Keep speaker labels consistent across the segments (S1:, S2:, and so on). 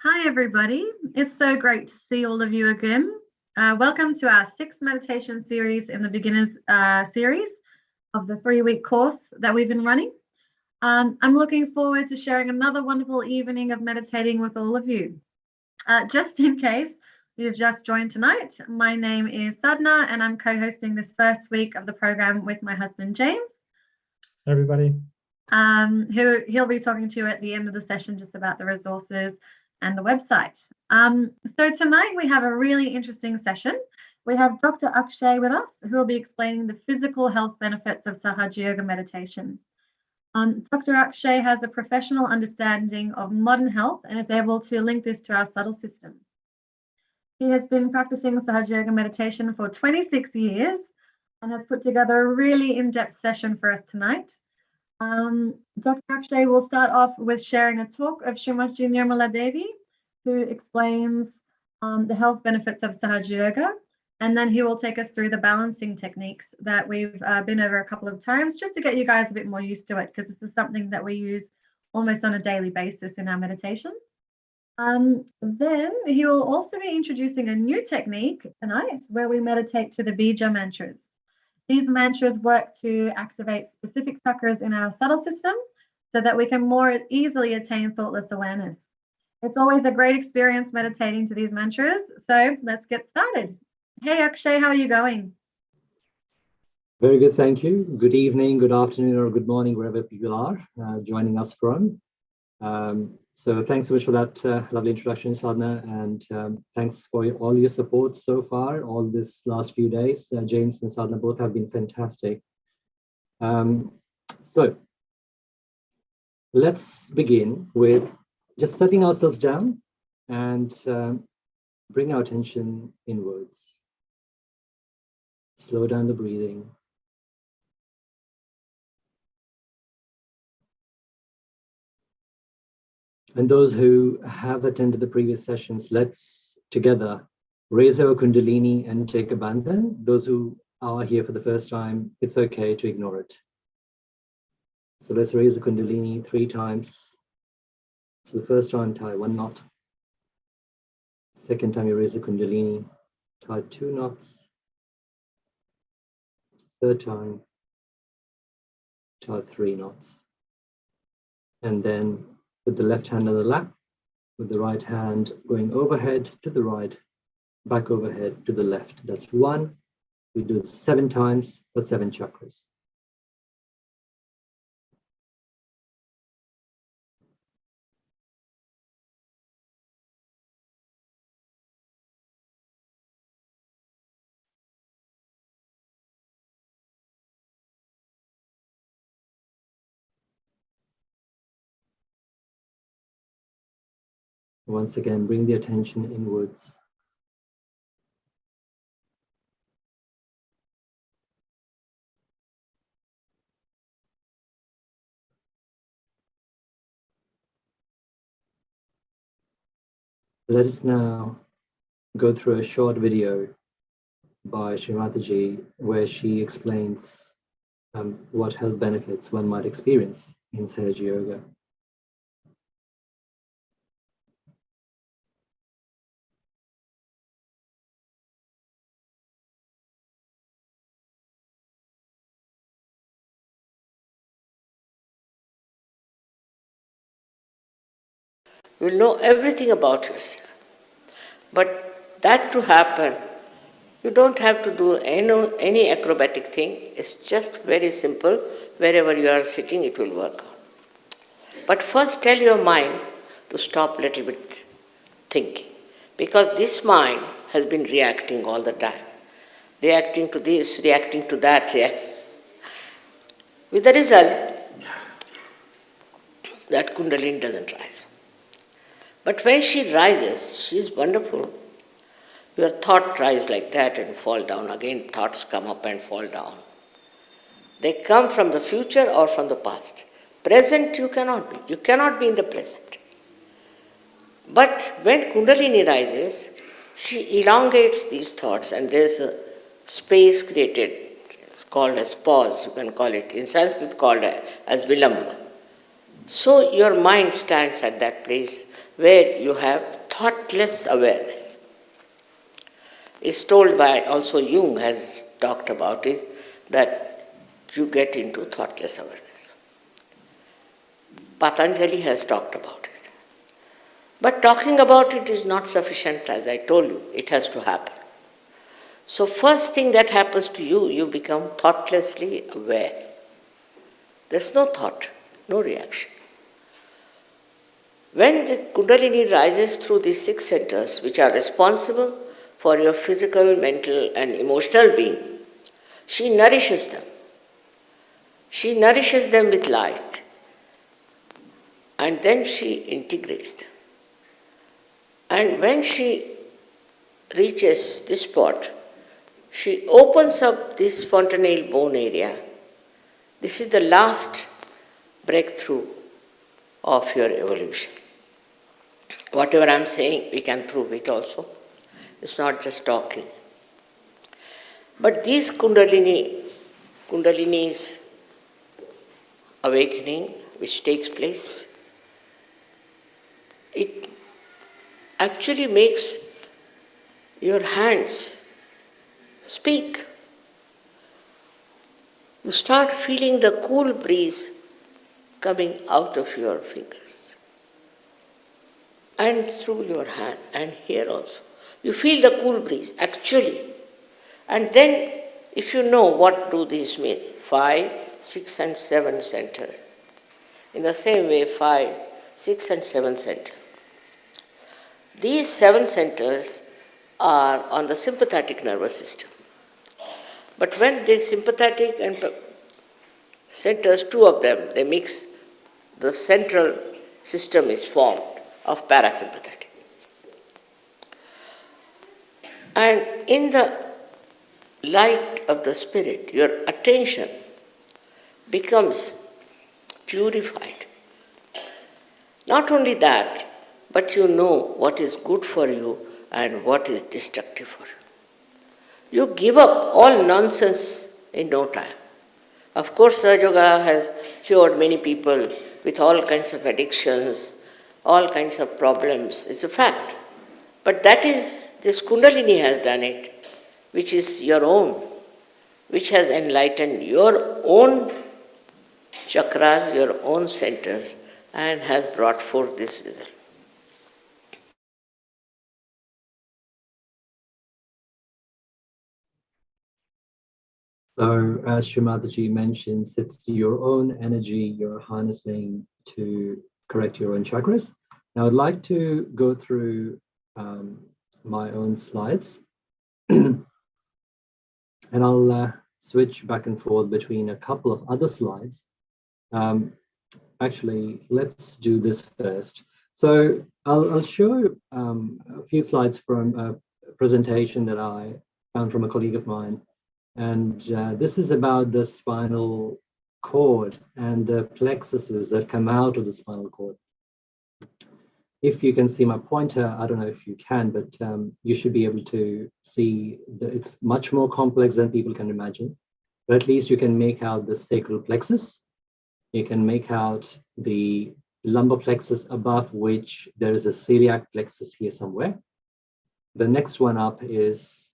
S1: Hi, everybody. It's so great to see all of you again. Welcome to our 6th meditation series in the beginners series of the 3-week course that we've been running. I'm looking forward to sharing another wonderful evening of meditating with all of you. Just in case you've just joined tonight, my name is Sadhna and I'm co-hosting this first week of the program with my husband, James.
S2: Hey everybody.
S1: Who he'll be talking to at the end of the session just about the resources and the website. So tonight we have a really interesting session. We have Dr. Akshay with us, who will be explaining the physical health benefits of Sahaja Yoga meditation. Dr. Akshay has a professional understanding of modern health and is able to link this to our subtle system. He has been practicing Sahaja Yoga meditation for 26 years and has put together a really in-depth session for us tonight. Dr. Akshay will start off with sharing a talk of Srimati Nirmala Devi, who explains the health benefits of Sahaja Yoga, and then he will take us through the balancing techniques that we've been over a couple of times, just to get you guys a bit more used to it, because this is something that we use almost on a daily basis in our meditations. Then he will also be introducing a new technique tonight, where we meditate to the Bija mantras. These mantras work to activate specific chakras in our subtle system so that we can more easily attain thoughtless awareness. It's always a great experience meditating to these mantras. So let's get started. Hey, Akshay, how are you going?
S3: Very good, thank you. Good evening, good afternoon, or good morning, wherever people are joining us from. So thanks so much for that lovely introduction, Sadhna, and thanks for all your support so far, all this last few days. James and Sadhna both have been fantastic. So let's begin with just setting ourselves down and bring our attention inwards. Slow down the breathing. And those who have attended the previous sessions, let's together raise our Kundalini and take a bandhan. Those who are here for the first time, it's okay to ignore it. So let's raise the Kundalini 3 times. So the first time, tie 1 knot. Second time you raise the Kundalini, tie 2 knots. Third time, tie 3 knots. And then put the left hand on the lap, with the right hand going overhead to the right, back overhead to the left. That's 1. We do it 7 times for 7 chakras. Once again, bring the attention inwards. Let us now go through a short video by Srimataji where she explains what health benefits one might experience in Sahaja Yoga.
S4: You will know everything about yourself. But that to happen, you don't have to do any acrobatic thing. It's just very simple. Wherever you are sitting, it will work. But first tell your mind to stop a little bit thinking. Because this mind has been reacting all the time. Reacting to this, reacting to that. With the result that Kundalini doesn't rise. But when she rises, she's wonderful. Your thought rise like that and fall down. Again, thoughts come up and fall down. They come from the future or from the past. Present you cannot be. You cannot be in the present. But when Kundalini rises, she elongates these thoughts and there's a space created. It's called as pause, you can call it. In Sanskrit called as vilamba. So your mind stands at that place where you have thoughtless awareness. It's told by, also Jung has talked about it, that you get into thoughtless awareness. Patanjali has talked about it. But talking about it is not sufficient, as I told you, it has to happen. So first thing that happens to you, you become thoughtlessly aware. There's no thought, no reaction. When the Kundalini rises through these 6 centers, which are responsible for your physical, mental and emotional being, she nourishes them. She nourishes them with light. And then she integrates them. And when she reaches this spot, she opens up this fontanelle bone area. This is the last breakthrough of your evolution. Whatever I'm saying, we can prove it also. It's not just talking. But these Kundalini's awakening, which takes place, it actually makes your hands speak. You start feeling the cool breeze coming out of your fingers and through your hand and here also. You feel the cool breeze actually. And then if you know what do these mean, 5, 6 and 7 center. In the same way 5, 6 and 7 center. These 7 centers are on the sympathetic nervous system. But when the sympathetic and centers, 2 of them, they mix, the central system is formed of parasympathetic. And in the light of the spirit, your attention becomes purified. Not only that, but you know what is good for you and what is destructive for you. You give up all nonsense in no time. Of course, Sahaja Yoga has cured many people with all kinds of addictions, all kinds of problems. It's a fact. But that is, this Kundalini has done it, which is your own, which has enlightened your own chakras, your own centers, and has brought forth this result.
S3: So as Shrimataji mentions, it's your own energy you're harnessing to correct your own chakras. Now I'd like to go through my own slides and I'll switch back and forth between a couple of other slides. Actually, let's do this first. So I'll show a few slides from a presentation that I found from a colleague of mine. And this is about the spinal cord and the plexuses that come out of the spinal cord. If you can see my pointer, I don't know if you can, but you should be able to see that it's much more complex than people can imagine. But at least you can make out the sacral plexus. You can make out the lumbar plexus, above which there is a celiac plexus here somewhere. The next one up is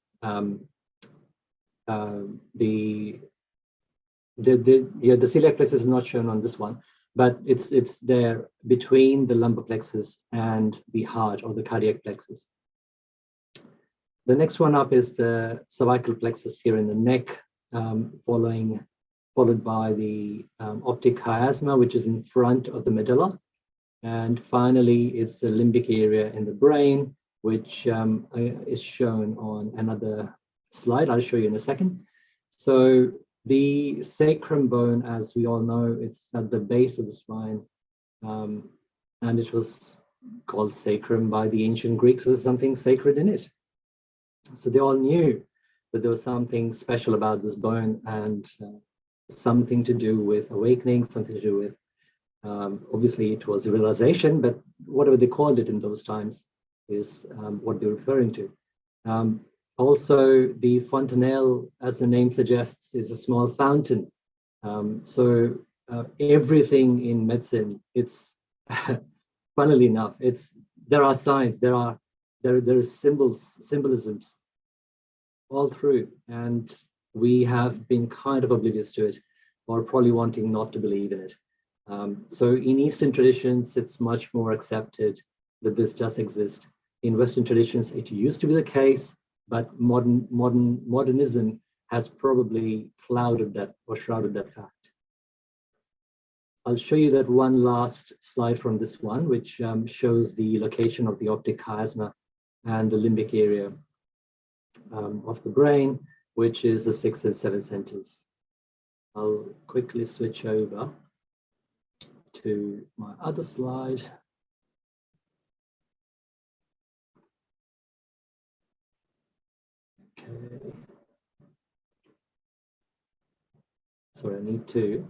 S3: the celiac plexus is not shown on this one, but it's there between the lumbar plexus and the heart or the cardiac plexus. The next one up is the cervical plexus here in the neck, followed by the optic chiasma, which is in front of the medulla. And finally, it's the limbic area in the brain, which is shown on another slide. I'll show you in a second. So the sacrum bone, as we all know, it's at the base of the spine, and it was called sacrum by the ancient Greeks. So there's something sacred in it. So they all knew that there was something special about this bone, and something to do with awakening, something to do with, obviously it was a realization, but whatever they called it in those times is what they're referring to. Also, the fontanelle, as the name suggests, is a small fountain. So everything in medicine, it's funnily enough, there are signs, there are there is symbolisms all through, and we have been kind of oblivious to it, or probably wanting not to believe in it. So in Eastern traditions, it's much more accepted that this does exist. In Western traditions, it used to be the case, but modernism has probably clouded that or shrouded that fact. I'll show you that one last slide from this one, which shows the location of the optic chiasma and the limbic area of the brain, which is the 6th and 7th centers. I'll quickly switch over to my other slide. Okay. Sorry, I need to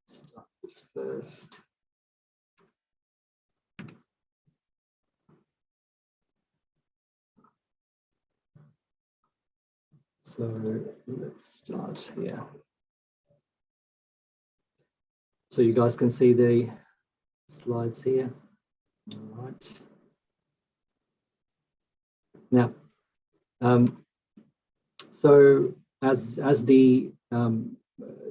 S3: start this first. So let's start here. So you guys can see the slides here. All right. Now, so as the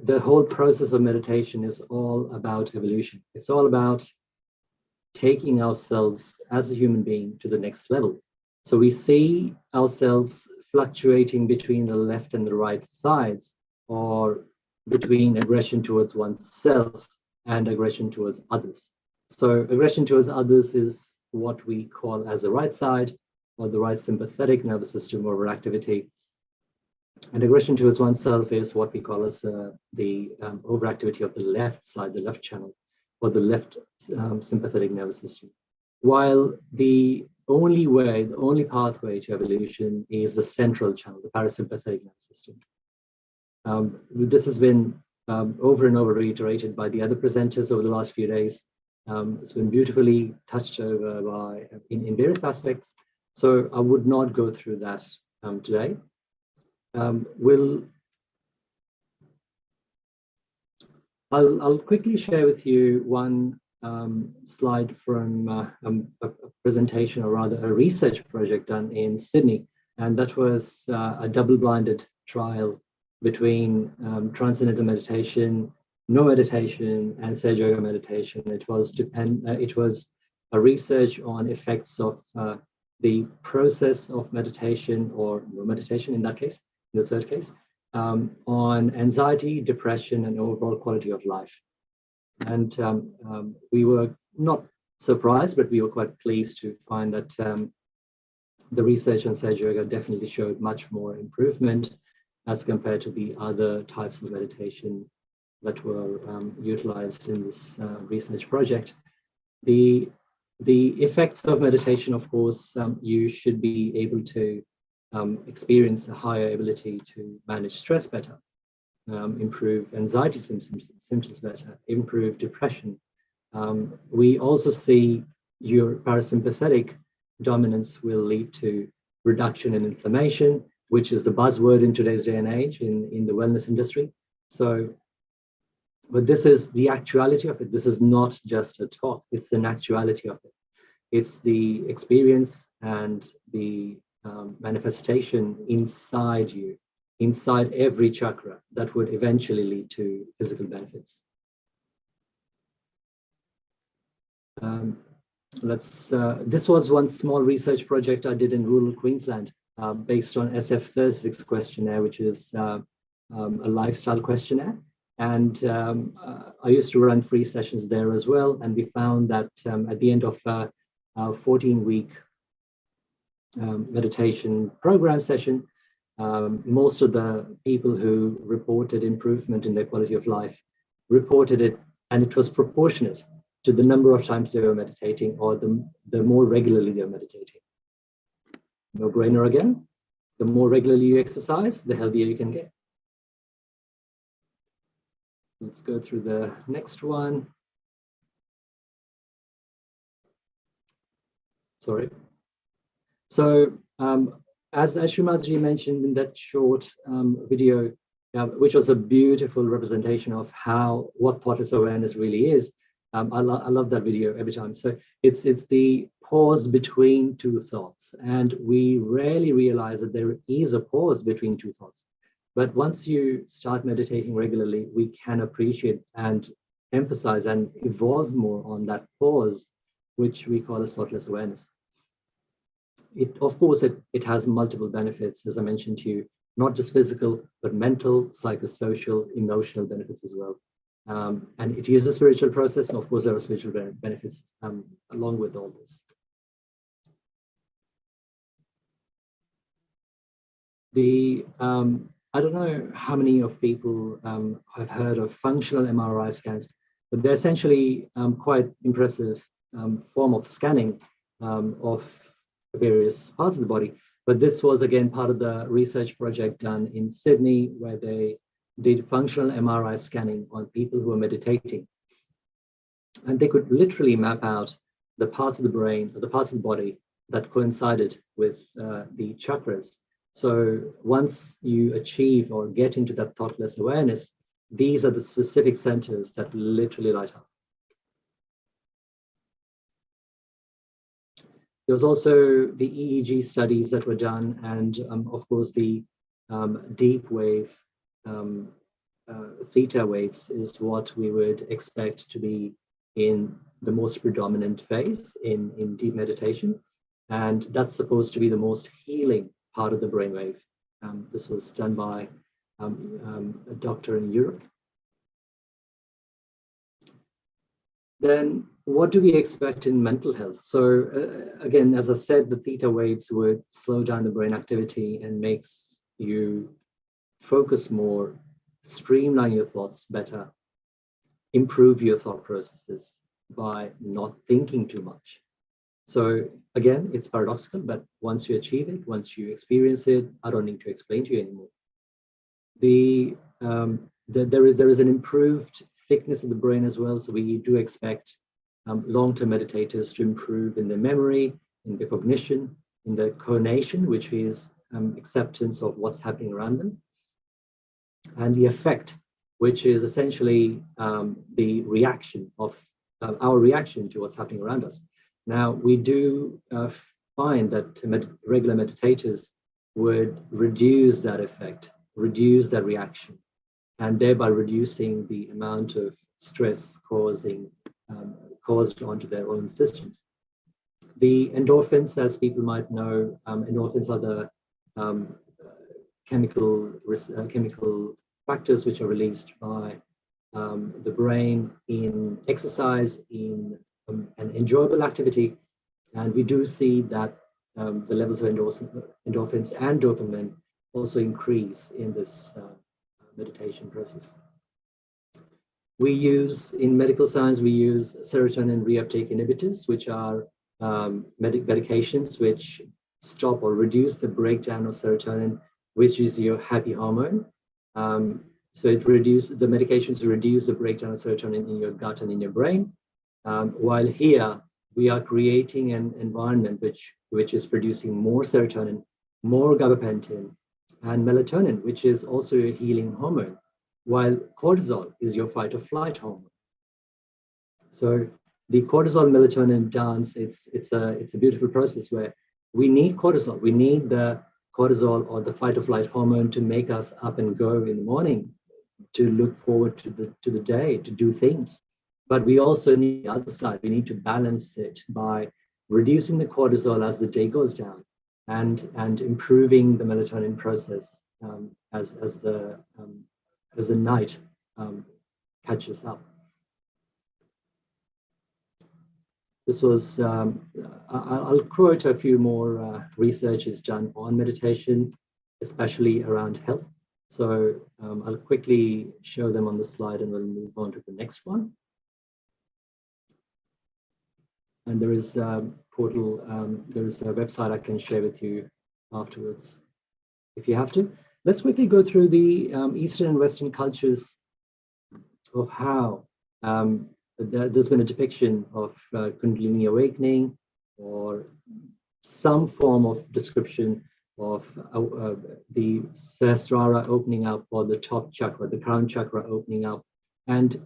S3: whole process of meditation is all about evolution. It's all about taking ourselves as a human being to the next level. So we see ourselves fluctuating between the left and the right sides, or between aggression towards oneself and aggression towards others. So aggression towards others is what we call as the right side, or the right sympathetic nervous system overactivity. And aggression towards oneself is what we call as the overactivity of the left side, the left channel, or the left sympathetic nervous system. While the only pathway to evolution is the central channel, the parasympathetic nervous system. This has been over and over reiterated by the other presenters over the last few days. It's been beautifully touched over by in various aspects. So I would not go through that today. I'll quickly share with you one slide from a presentation, or rather a research project done in Sydney, and that was a double-blinded trial between transcendental meditation, no meditation, and Sahaja Yoga meditation. It was a research on effects of the process of meditation, or no meditation in that case, in the third case, on anxiety, depression, and overall quality of life. And we were not surprised, but we were quite pleased to find that the research on Sahaja Yoga definitely showed much more improvement as compared to the other types of meditation that were utilized in this research project. The effects of meditation, of course, you should be able to experience a higher ability to manage stress better, improve anxiety symptoms better, improve depression. We also see your parasympathetic dominance will lead to reduction in inflammation, which is the buzzword in today's day and age in the wellness industry. So, but this is the actuality of it. This is not just a talk, it's an actuality of it. It's the experience and the manifestation inside you, inside every chakra, that would eventually lead to physical benefits. This was one small research project I did in rural Queensland, based on SF36 questionnaire, which is a lifestyle questionnaire. And I used to run free sessions there as well. And we found that at the end of a 14-week meditation program session, most of the people who reported improvement in their quality of life reported it, and it was proportionate to the number of times they were meditating, or the more regularly they were meditating. No brainer again. The more regularly you exercise, the healthier you can get. Let's go through the next one. Sorry. So as Shumaji mentioned in that short video, which was a beautiful representation of what thoughtless awareness really is, I love that video every time. So it's the pause between two thoughts, and we rarely realize that there is a pause between two thoughts. But once you start meditating regularly, we can appreciate and emphasize and evolve more on that pause, which we call as thoughtless awareness. Of course, it has multiple benefits, as I mentioned to you, not just physical, but mental, psychosocial, emotional benefits as well. And it is a spiritual process. Of course, there are spiritual benefits along with all this. I don't know how many of people have heard of functional MRI scans, but they're essentially quite impressive form of scanning of various parts of the body. But this was, again, part of the research project done in Sydney, where they did functional MRI scanning on people who were meditating. And they could literally map out the parts of the brain, or the parts of the body that coincided with the chakras. So once you achieve or get into that thoughtless awareness, these are the specific centers that literally light up. There was also the EEG studies that were done, and of course the deep wave theta waves is what we would expect to be in the most predominant phase in deep meditation. And that's supposed to be the most healing part of the brainwave. This was done by a doctor in Europe. Then what do we expect in mental health? So again, as I said, the theta waves would slow down the brain activity and makes you focus more, streamline your thoughts better, improve your thought processes by not thinking too much. So again, it's paradoxical, but once you achieve it, once you experience it, I don't need to explain to you anymore. There is an improved thickness of the brain as well. So we do expect long-term meditators to improve in their memory, in their cognition, in their conation, which is acceptance of what's happening around them, and the effect, which is essentially the reaction of our reaction to what's happening around us. Now, we do find that regular meditators would reduce that effect, reduce that reaction, and thereby reducing the amount of stress caused onto their own systems. The endorphins, as people might know, endorphins are the chemical factors which are released by the brain in exercise, in an enjoyable activity. And we do see that the levels of endorphins and dopamine also increase in this meditation process. We use, in medical science, we use serotonin reuptake inhibitors, which are medications which stop or reduce the breakdown of serotonin, which is your happy hormone. So the medications reduce the breakdown of serotonin in your gut and in your brain. While here, we are creating an environment which is producing more serotonin, more gabapentin, and melatonin, which is also a healing hormone, while cortisol is your fight or flight hormone. So the cortisol melatonin dance, it's a beautiful process where we need cortisol. We need the cortisol or the fight or flight hormone to make us up and go in the morning, to look forward to the day, to do things. But we also need the other side. We need to balance it by reducing the cortisol as the day goes down, and improving the melatonin process as the night catches up. This was, I'll quote a few more researches done on meditation, especially around health. So I'll quickly show them on the slide and we'll move on to the next one. And there is a portal, there is a website I can share with you afterwards if you have to. Let's quickly go through the Eastern and Western cultures of how there's been a depiction of Kundalini awakening, or some form of description of the Sahasrara opening up, or the top chakra, the crown chakra opening up. And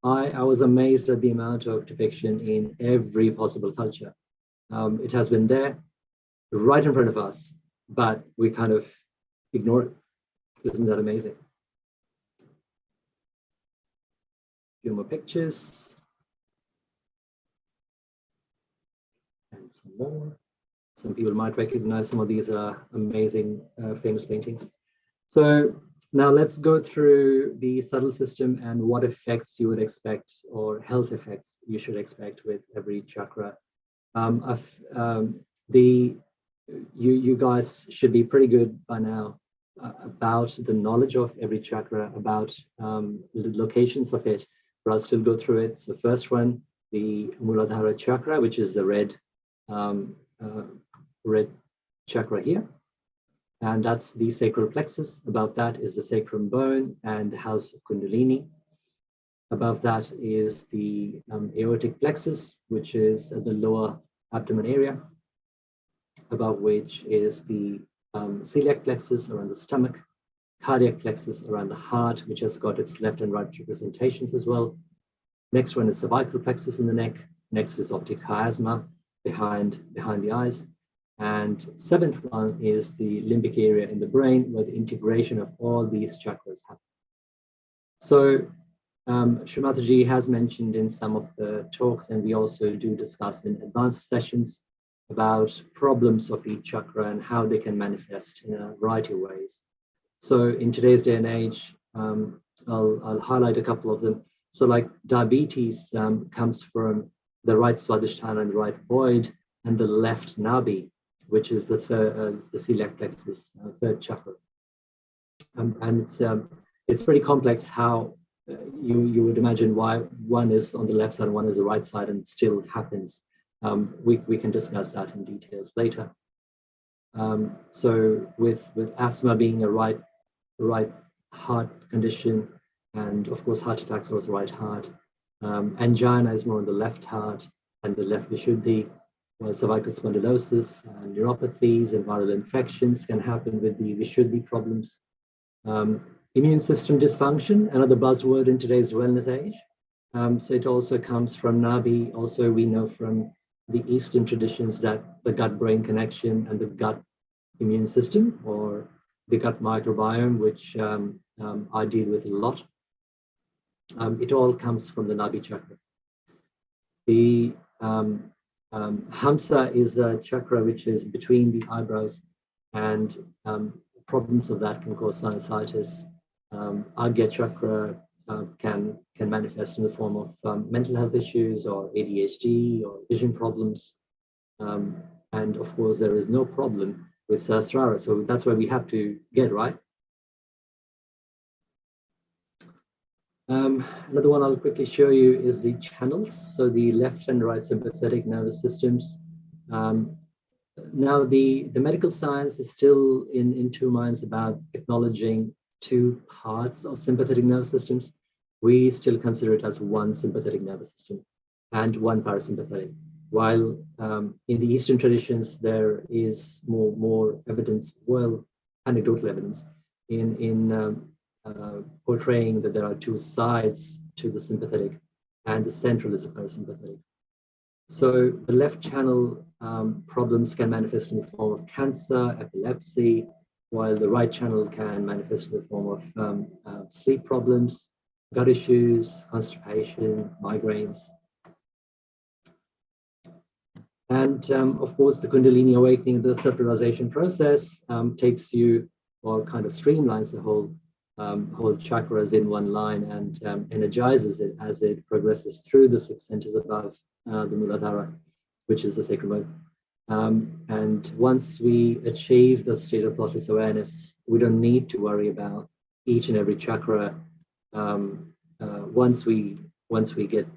S3: I was amazed at the amount of depiction in every possible culture. It has been there right in front of us, but we kind of ignore it. Isn't that amazing? A few more pictures. And some more. Some people might recognize some of these amazing, famous paintings. So now let's go through the subtle system and what effects you would expect, or health effects you should expect with every chakra. You guys should be pretty good by now about the knowledge of every chakra, about the locations of it, but I'll still go through it. So first one, the Muladhara chakra, which is the red chakra here. And that's the sacral plexus. Above that is the sacrum bone and the house of Kundalini. Above that is the aortic plexus, which is at the lower abdomen area, above which is the celiac plexus around the stomach, cardiac plexus around the heart, which has got its left and right representations as well. Next one is cervical plexus in the neck. Next is optic chiasma behind the eyes. And seventh one is the limbic area in the brain, where the integration of all these chakras happen. So Shrimataji has mentioned in some of the talks, and we also do discuss in advanced sessions about problems of each chakra and how they can manifest in a variety of ways. So in today's day and age, I'll highlight a couple of them. So like diabetes comes from the right swadhisthana and the right void and the left nabi, which is the celiac plexus, third chakra. And it's pretty complex how you would imagine why one is on the left side and one is the right side, and it still happens. We can discuss that in details later. So with asthma being a right heart condition, and of course heart attacks are also right heart. Angina is more on the left heart and the left vishuddhi. Well, cervical spondylosis, neuropathies, and viral infections can happen with the vishuddhi problems. Immune system dysfunction, another buzzword in today's wellness age. So it also comes from Nabi. Also, we know from the Eastern traditions that the gut-brain connection and the gut immune system, or the gut microbiome, which I deal with a lot, it all comes from the Nabi chakra. The Hamsa is a chakra which is between the eyebrows, and problems of that can cause sinusitis. Agya chakra can manifest in the form of mental health issues or ADHD or vision problems. And of course, there is no problem with Sahasrara. So that's where we have to get, right? Another one I'll quickly show you is the channels. So the left and right sympathetic nervous systems. Now the medical science is still in two minds about acknowledging two parts of sympathetic nervous systems. We still consider it as one sympathetic nervous system and one parasympathetic. While in the Eastern traditions, there is more evidence, well, anecdotal evidence in portraying that there are two sides to the sympathetic, and the central is the parasympathetic. So the left channel problems can manifest in the form of cancer, epilepsy, while the right channel can manifest in the form of sleep problems, gut issues, constipation, migraines. And of course, the Kundalini awakening, the self-realization process takes you, or kind of streamlines the whole chakras in one line and energizes it as it progresses through the 6 centers above the Muladhara, which is the sacral bone. And once we achieve the state of thoughtless awareness, we don't need to worry about each and every chakra. Once we get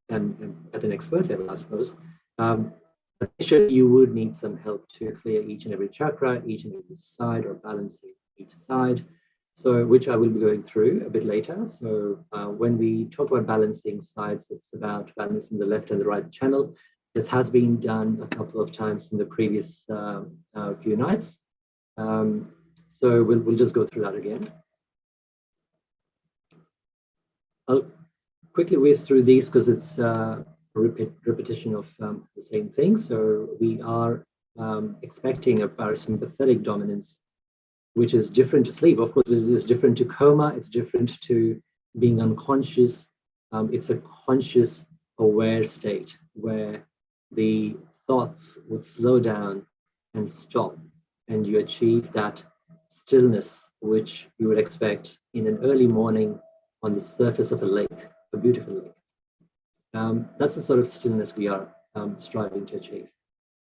S3: at an expert level, I suppose. But initially, you would need some help to clear each and every chakra, each and every side, or balancing each side. So, which I will be going through a bit later. So when we talk about balancing sides, it's about balancing the left and the right channel. This has been done a couple of times in the previous few nights. So we'll just go through that again. quickly whiz through these because it's a repetition of the same thing. So we are expecting a parasympathetic dominance, which is different to sleep. Of course, it's different to coma. It's different to being unconscious. It's a conscious, aware state where the thoughts would slow down and stop, and you achieve that stillness which you would expect in an early morning on the surface of a lake, a beautiful lake. That's the sort of stillness we are striving to achieve.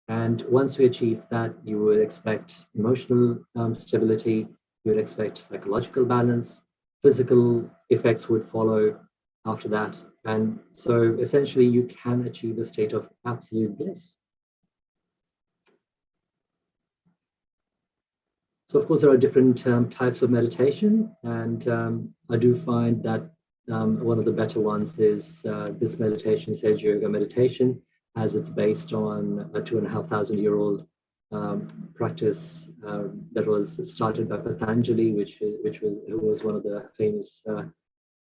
S3: And once we achieve that, you would expect emotional stability, you would expect psychological balance, physical effects would follow after that. And so essentially you can achieve a state of absolute bliss. So of course there are different types of meditation, and I do find that one of the better ones is this meditation, Sahaja Yoga meditation, as it's based on a 2,500-year-old practice that was started by Patanjali, who was one of the famous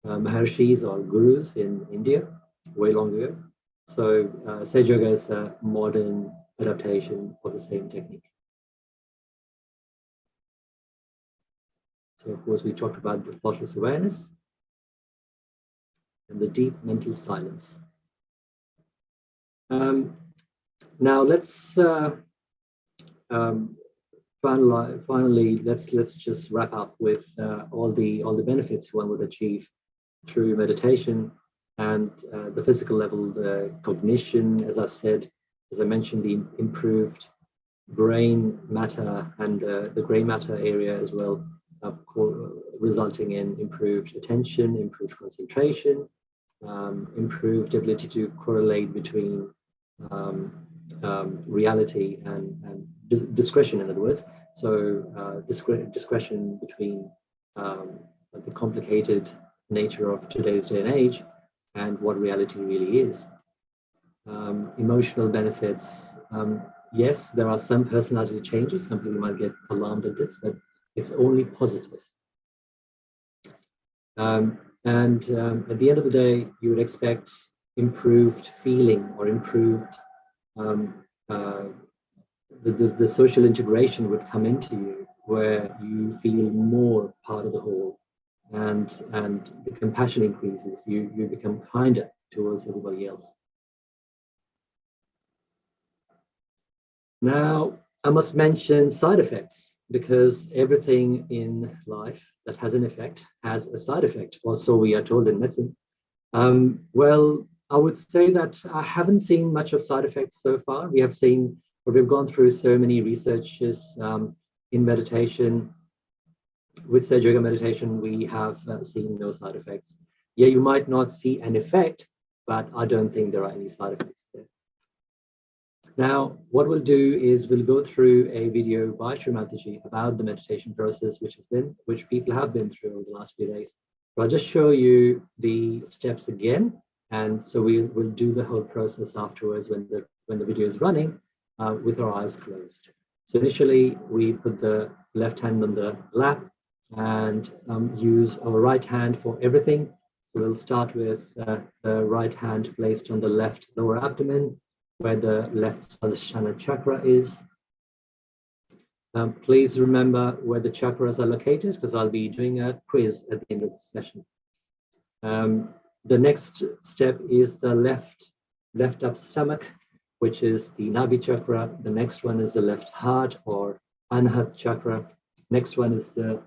S3: Maharshis or gurus in India way long ago. So Sahaja Yoga is a modern adaptation of the same technique. So of course we talked about the thoughtless awareness and the deep mental silence. Now let's finally let's just wrap up with all the benefits one would achieve through meditation, and the physical level, the cognition, as I mentioned, the improved brain matter and the gray matter area as well, resulting in improved attention, improved concentration, improved ability to correlate between reality and discretion, in other words. So discretion between the complicated nature of today's day and age and what reality really is. Emotional benefits. Yes, there are some personality changes. Some people might get alarmed at this, but it's only positive. And at the end of the day, you would expect improved feeling or improved the social integration would come into you, where you feel more part of the whole, and the compassion increases. You become kinder towards everybody else. Now, I must mention side effects, because everything in life that has an effect has a side effect, or so we are told in medicine. Well, I would say that I haven't seen much of side effects so far. We've gone through so many researches in meditation. With Sahaja Yoga meditation, we have seen no side effects. Yeah, you might not see an effect, but I don't think there are any side effects there. Now, what we'll do is we'll go through a video by Sri Mataji about the meditation process, which people have been through over the last few days. So I'll just show you the steps again, and so we'll do the whole process afterwards when the video is running with our eyes closed. So initially, we put the left hand on the lap and use our right hand for everything. So we'll start with the right hand placed on the left lower abdomen, where the left Swadhisthana chakra is. Please remember where the chakras are located, because I'll be doing a quiz at the end of the session. The next step is the left up stomach, which is the Nabhi chakra. The next one is the left heart or Anhat chakra. Next one is the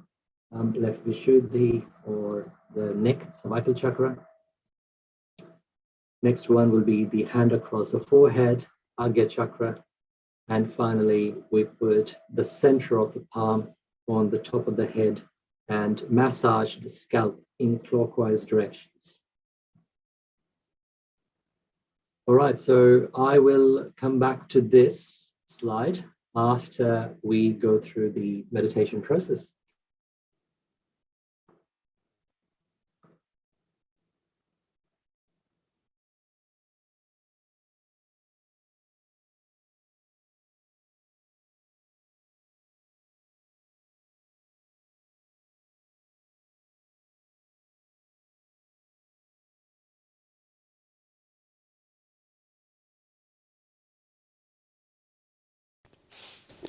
S3: left Vishuddhi or the neck, cervical chakra. Next one will be the hand across the forehead, Agya chakra. And finally, we put the center of the palm on the top of the head and massage the scalp in clockwise directions. All right, so I will come back to this slide after we go through the meditation process.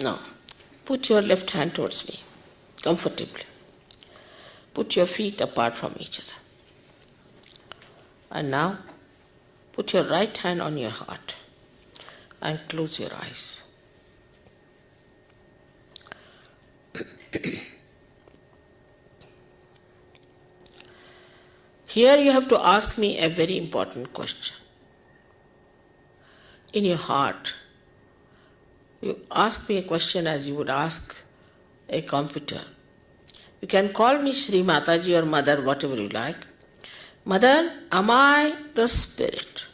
S4: Now, put your left hand towards me, comfortably. Put your feet apart from each other. And now, put your right hand on your heart and close your eyes. Here you have to ask me a very important question. In your heart, you ask me a question as you would ask a computer. You can call me Shri Mataji or Mother, whatever you like. Mother, am I the spirit?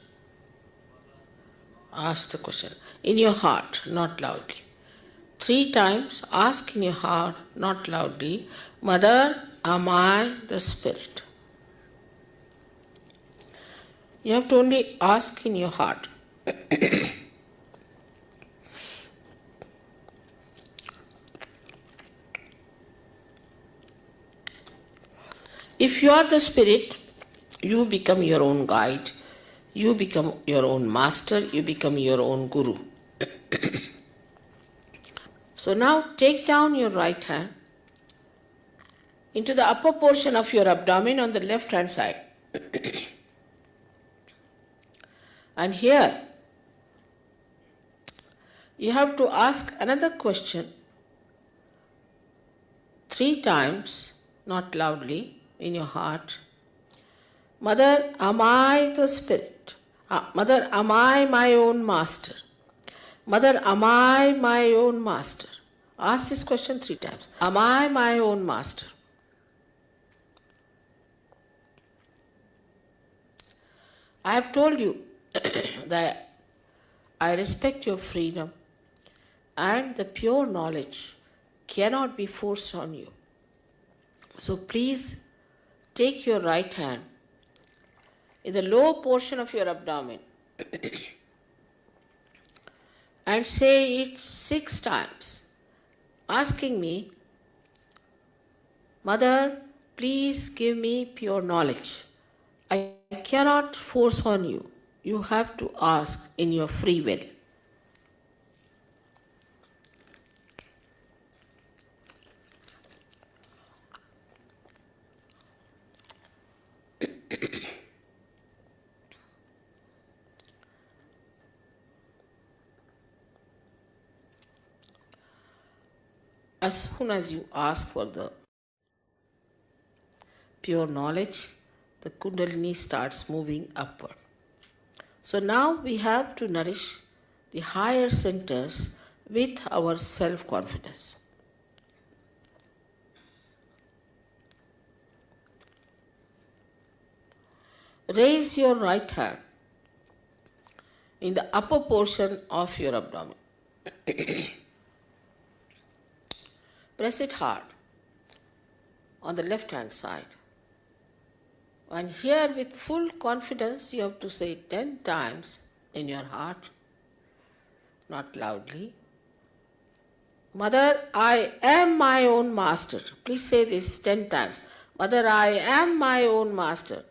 S4: Ask the question. In your heart, not loudly. 3 times, ask in your heart, not loudly. Mother, am I the spirit? You have to only ask in your heart. If you are the spirit, you become your own guide, you become your own master, you become your own guru. So now take down your right hand into the upper portion of your abdomen on the left hand side. And here you have to ask another question 3 times, not loudly, in your heart. Mother, am I the spirit? Mother, am I my own master? Mother, am I my own master? Ask this question 3 times. Am I my own master? I have told you that I respect your freedom and the pure knowledge cannot be forced on you. So please take your right hand in the lower portion of your abdomen and say it 6 times, asking me, Mother, please give me pure knowledge. I cannot force on you. You have to ask in your free will. As soon as you ask for the pure knowledge, the Kundalini starts moving upward. So now we have to nourish the higher centers with our self-confidence. Raise your right hand in the upper portion of your abdomen. Press it hard on the left hand side. And here with full confidence you have to say 10 times in your heart, not loudly. Mother, I am my own master. Please say this 10 times. Mother, I am my own master.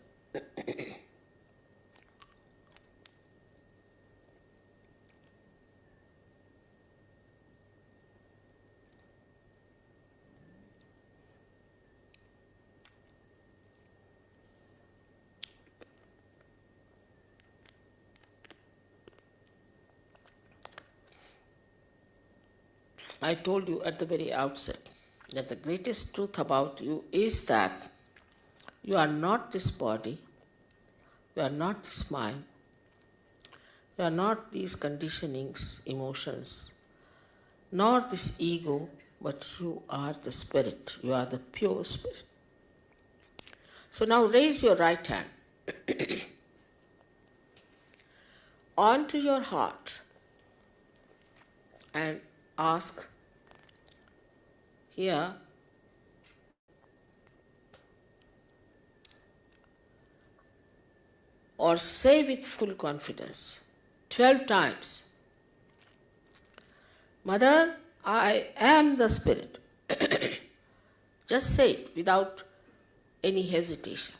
S4: I told you at the very outset that the greatest truth about you is that you are not this body, you are not this mind, you are not these conditionings, emotions, nor this ego, but you are the spirit, you are the pure spirit. So now raise your right hand onto your heart and ask here, or say with full confidence 12 times, Mother, I am the spirit. Just say it without any hesitation.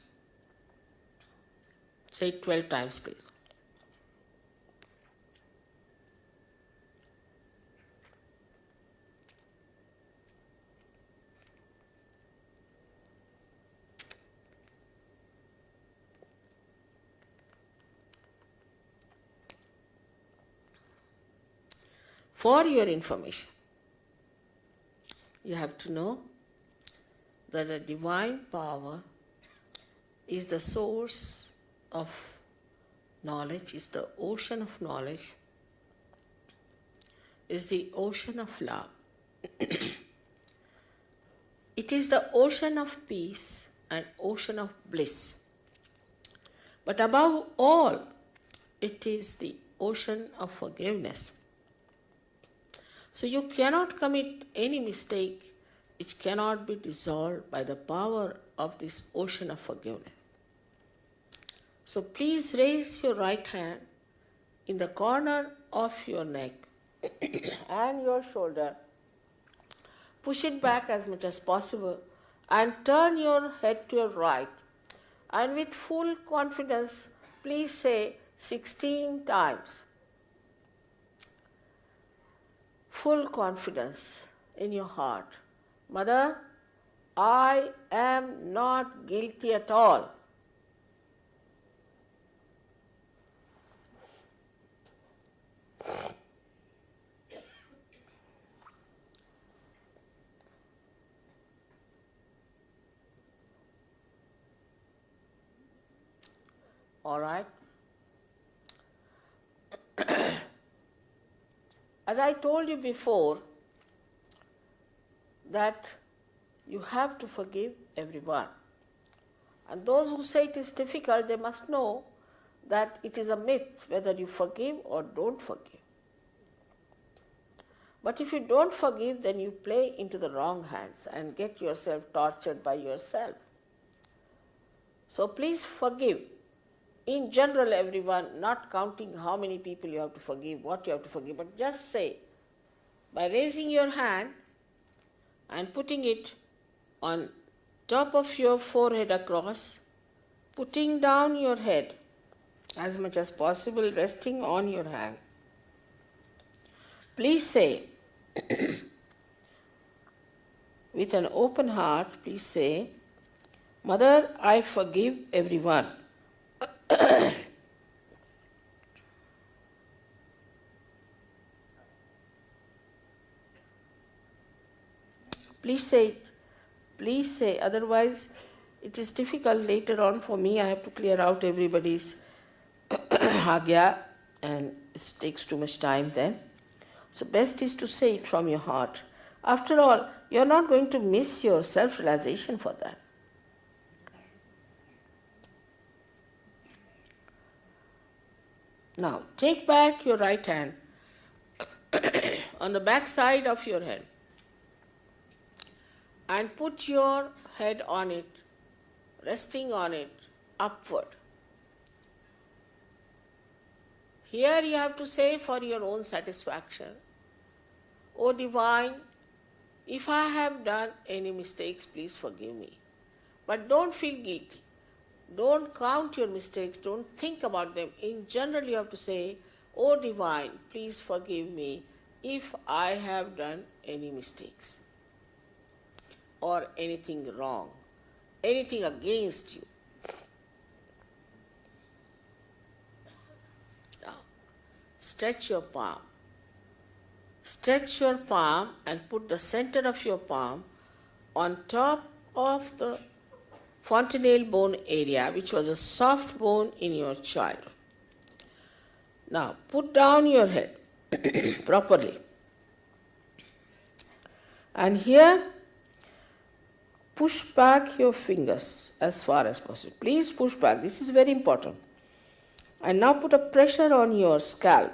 S4: Say it 12 times, please. For your information, you have to know that a divine power is the source of knowledge, is the ocean of knowledge, is the ocean of love. It is the ocean of peace and ocean of bliss. But above all, it is the ocean of forgiveness. So you cannot commit any mistake which cannot be dissolved by the power of this ocean of forgiveness. So please raise your right hand in the corner of your neck and your shoulder. Push it back as much as possible and turn your head to your right. And with full confidence, please say 16 times. Full confidence in your heart. Mother, I am not guilty at all. All right. As I told you before, that you have to forgive everyone. And those who say it is difficult, they must know that it is a myth whether you forgive or don't forgive. But if you don't forgive, then you play into the wrong hands and get yourself tortured by yourself. So please forgive. In general, everyone, not counting how many people you have to forgive, what you have to forgive, but just say, by raising your hand and putting it on top of your forehead across, putting down your head as much as possible, resting on your hand. Please say, with an open heart, please say, Mother, I forgive everyone. Please say it. Please say, otherwise it is difficult later on for me. I have to clear out everybody's agya and it takes too much time then. So best is to say it from your heart. After all, you are not going to miss your self-realization for that. Now, take back your right hand on the back side of your head and put your head on it, resting on it, upward. Here you have to say for your own satisfaction, O Divine, if I have done any mistakes, please forgive me. But don't feel guilty. Don't count your mistakes, don't think about them. In general, you have to say, O Divine, please forgive me if I have done any mistakes or anything wrong, anything against you. Now, stretch your palm. Stretch your palm and put the center of your palm on top of the fontanelle bone area, which was a soft bone in your childhood. Now, put down your head properly. And here, push back your fingers as far as possible. Please push back. This is very important. And now put a pressure on your scalp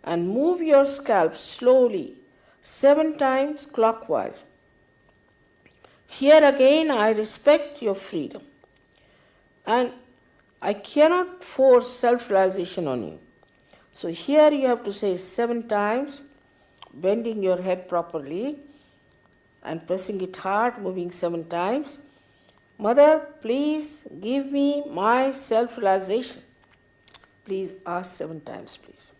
S4: and move your scalp slowly 7 times clockwise. Here again, I respect your freedom and I cannot force self-realization on you. So here you have to say 7 times, bending your head properly and pressing it hard, moving 7 times. Mother, please give me my self-realization. Please ask 7 times, please.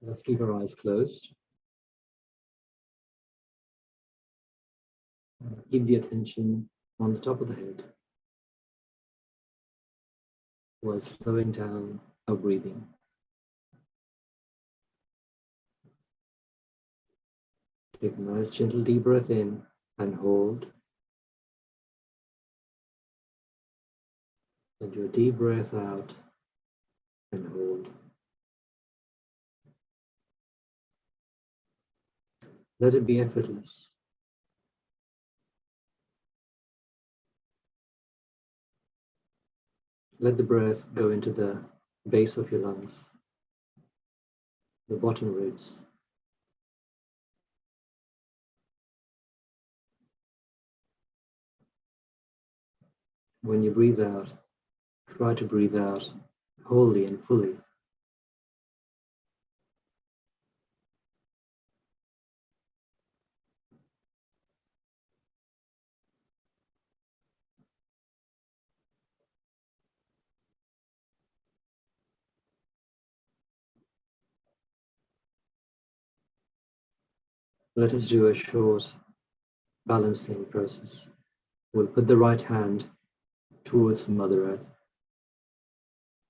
S3: Let's keep our eyes closed. Keep the attention on the top of the head while slowing down our breathing. Take a nice gentle deep breath in and hold. And your deep breath out and hold. Let it be effortless. Let the breath go into the base of your lungs, the bottom ribs. When you breathe out, try to breathe out wholly and fully. Let us do a short balancing process. We'll put the right hand towards Mother Earth.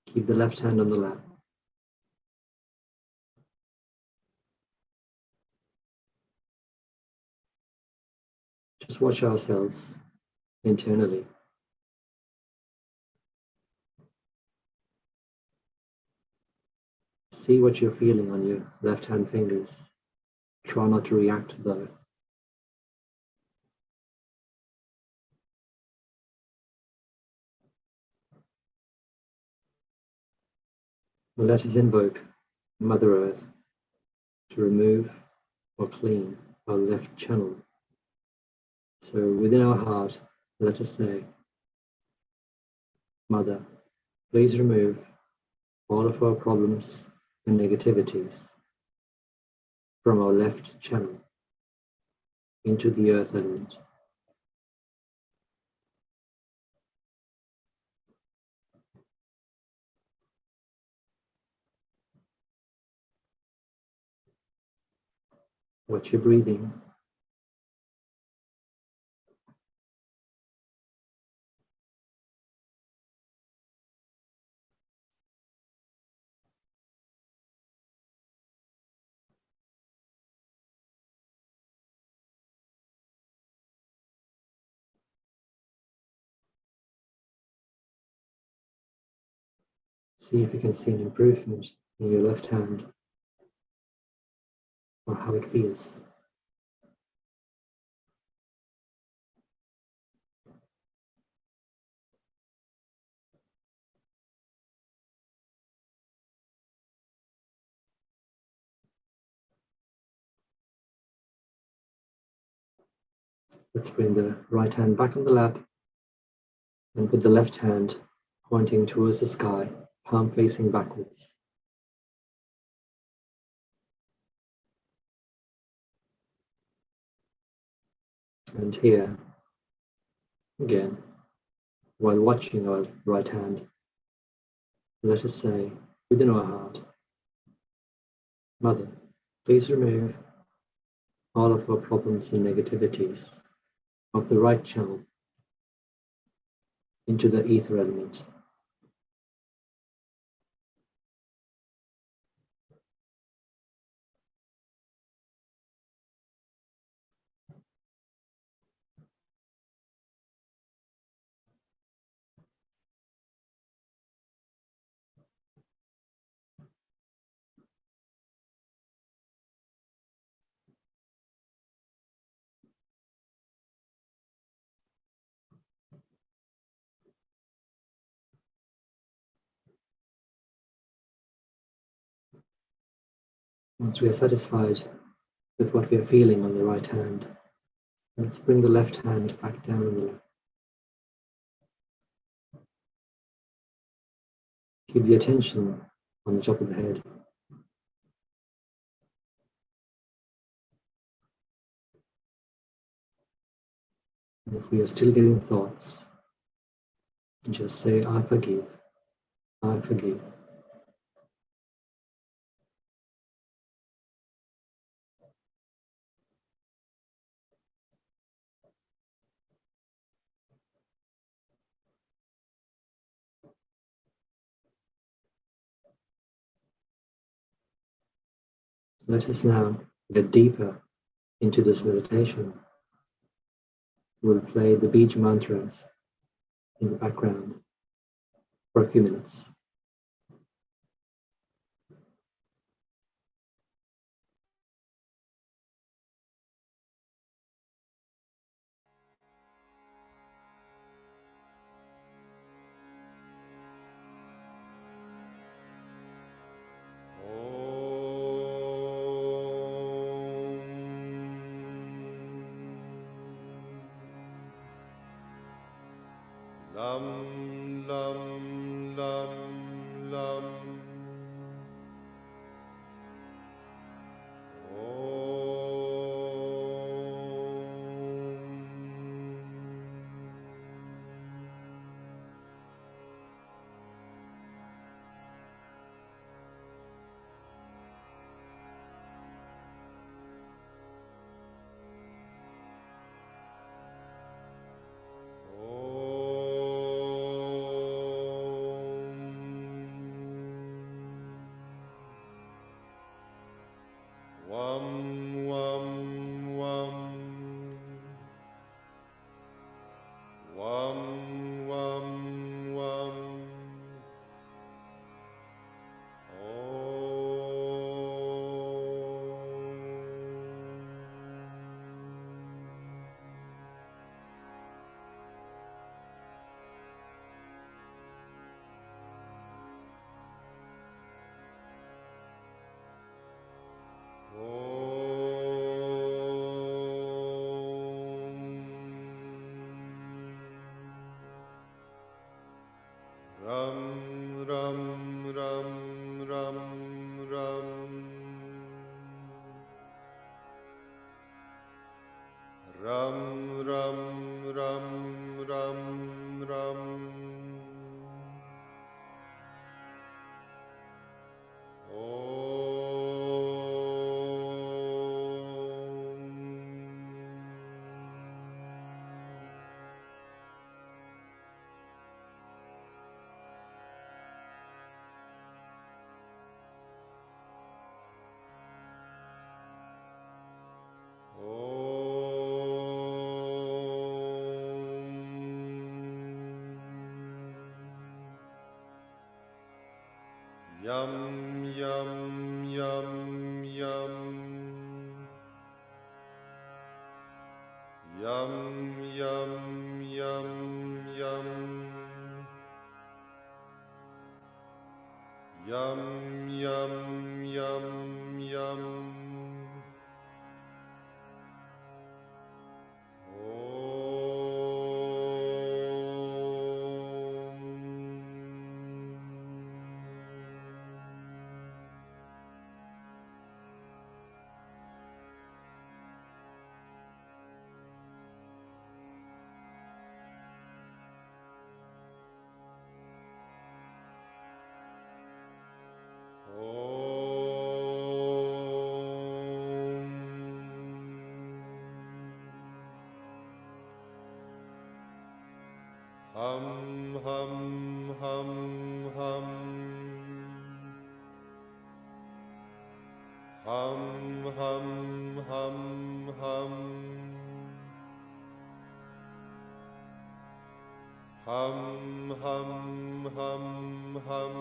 S3: Keep the left hand on the lap. Just watch ourselves internally. See what you're feeling on your left hand fingers. Try not to react though. Let us invoke Mother Earth to remove or clean our left channel. So within our heart, let us say, Mother, please remove all of our problems and negativities from our left channel into the earth element. Watch your breathing. See if you can see an improvement in your left hand or how it feels. Let's bring the right hand back on the lap and put the left hand pointing towards the sky, palm facing backwards. And here, again, while watching our right hand, let us say within our heart, Mother, please remove all of our problems and negativities of the right channel into the ether element. Once we are satisfied with what we are feeling on the right hand, let's bring the left hand back down on the lap. Keep the attention on the top of the head. And if we are still getting thoughts, just say, I forgive, I forgive. Let us now get deeper into this meditation. We'll play the Bij mantras in the background for a few minutes.
S2: Lam, lam, lam, lam. Wam, wam, wam. Wam, wam, wam. Ram, ram, ram, ram, ram. Ram, ram, ram, ram, ram. Yum, yum, yum, yum. Yum, yum, yum, yum. Yum, yum, yum, yum. Hum, hum, hum, hum. Hum, hum, hum, hum. Hum, hum, hum, hum.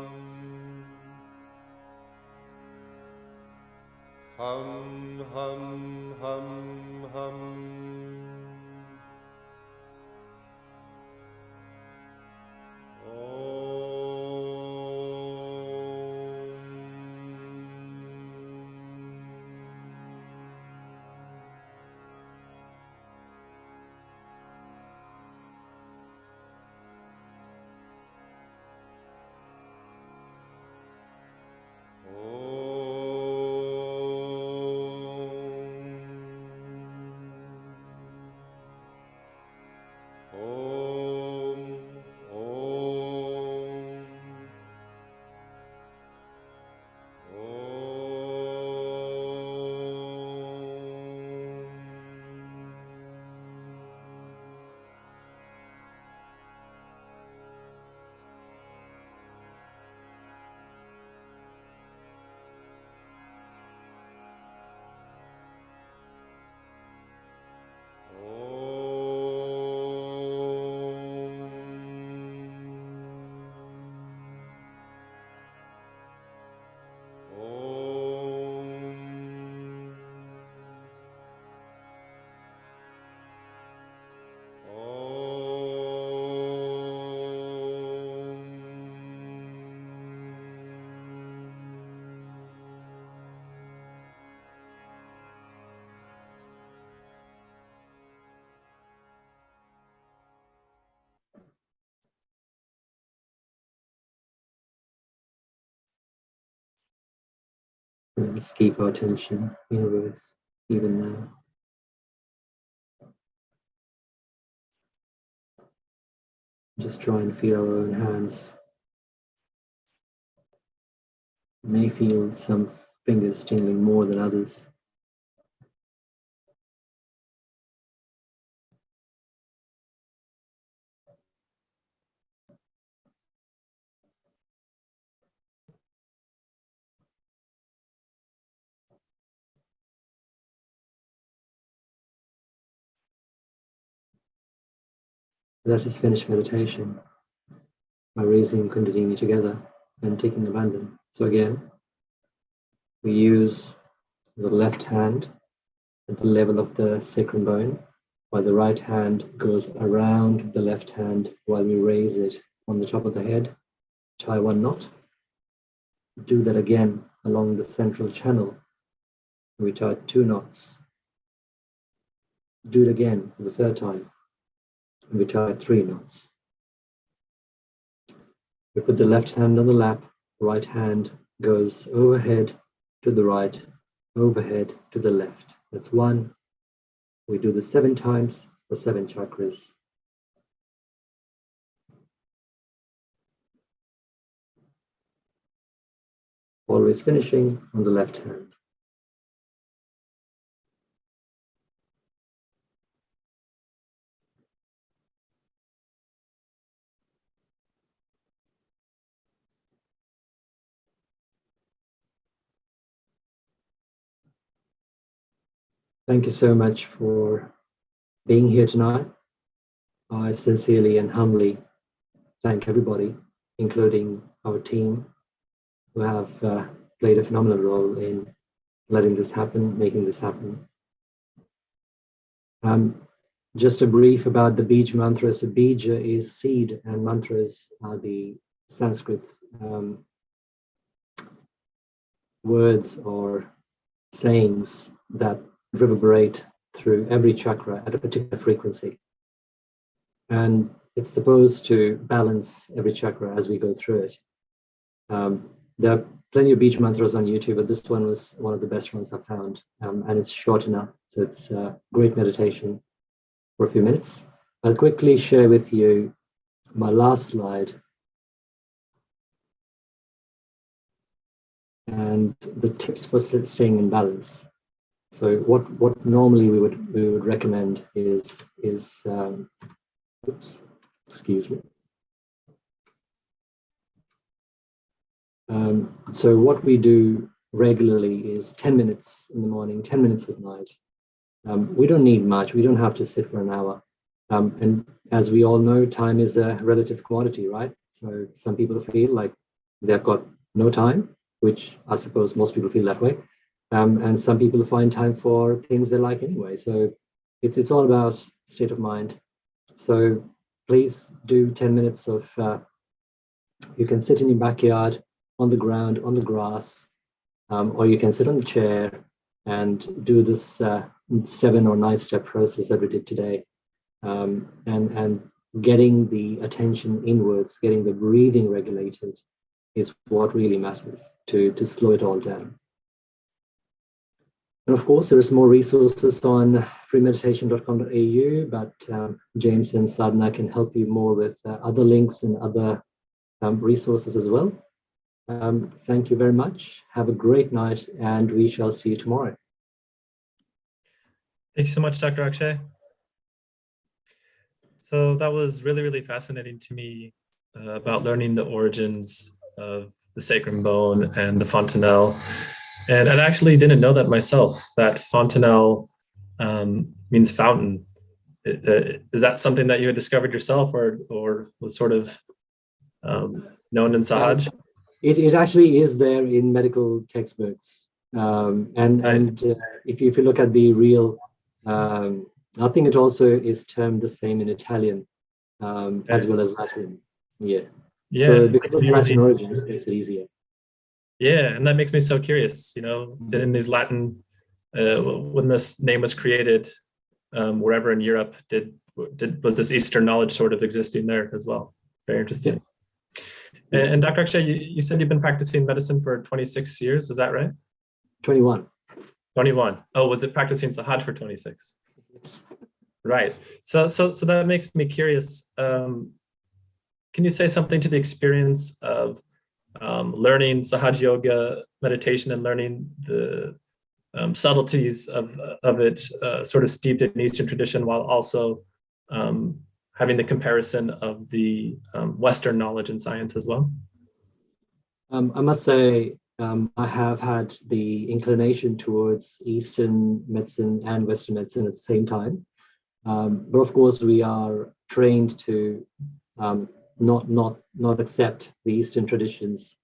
S2: Hum, hum, hum, hum.
S3: And just keep our attention inwards even now. Just try and feel our own hands. You may feel some fingers tingling more than others. Let us finish meditation by raising Kundalini together and taking abandon. So again, we use the left hand at the level of the sacrum bone, while the right hand goes around the left hand while we raise it on the top of the head. Tie one knot. Do that again along the central channel. We tie 2 knots. Do it again for the 3rd time. And we tie 3 knots. We put the left hand on the lap, right hand goes overhead to the right, overhead to the left. That's 1. We do this 7 times for 7 chakras. Always finishing on the left hand. Thank you so much for being here tonight. I sincerely and humbly thank everybody, including our team, who have played a phenomenal role in letting this happen, making this happen. Just a brief about the Bij mantras. The Bija is seed, and mantras are the Sanskrit words or sayings that reverberate through every chakra at a particular frequency. And it's supposed to balance every chakra as we go through it. There are plenty of Bij mantras on YouTube, but this one was one of the best ones I've found. And it's short enough, so it's great meditation for a few minutes. I'll quickly share with you my last slide and the tips for staying in balance. So what normally we would recommend is oops, excuse me. So what we do regularly is 10 minutes in the morning, 10 minutes at night. We don't need much. We don't have to sit for an hour. And as we all know, time is a relative commodity, right? So some people feel like they've got no time, which I suppose most people feel that way. And some people find time for things they like anyway. So it's all about state of mind. So please do 10 minutes of, you can sit in your backyard, on the ground, on the grass, or you can sit on the chair and do this 7 or 9 step process that we did today. And getting the attention inwards, getting the breathing regulated is what really matters to slow it all down. And of course, there is more resources on freemeditation.com.au, but James and Sadhana can help you more with other links and other resources as well. Thank you very much. Have a great night, and we shall see you tomorrow.
S5: Thank you so much, Dr. Akshay. So that was really, really fascinating to me about learning the origins of the sacrum bone and the fontanelle. And I actually didn't know that myself, that fontanelle means fountain. Is that something that you had discovered yourself or was sort of known in Sahaj?
S3: It actually is there in medical textbooks. If you look at the real, I think it also is termed the same in Italian as well as Latin. Yeah. So because of Latin origins, it makes it easier.
S5: Yeah, and that makes me so curious, you know, in these Latin, when this name was created, wherever in Europe, was this Eastern knowledge sort of existing there as well? Very interesting. Yeah. And Dr. Akshay, you said you've been practicing medicine for 26 years, is that right?
S3: 21.
S5: 21. Oh, was it practicing Sahaj for 26? Right. So that makes me curious. Can you say something to the experience of learning Sahaja Yoga meditation and learning the subtleties of it, sort of steeped in Eastern tradition, while also having the comparison of the Western knowledge and science as well?
S3: I must say, I have had the inclination towards Eastern medicine and Western medicine at the same time. But of course, we are trained to not accept the Eastern traditions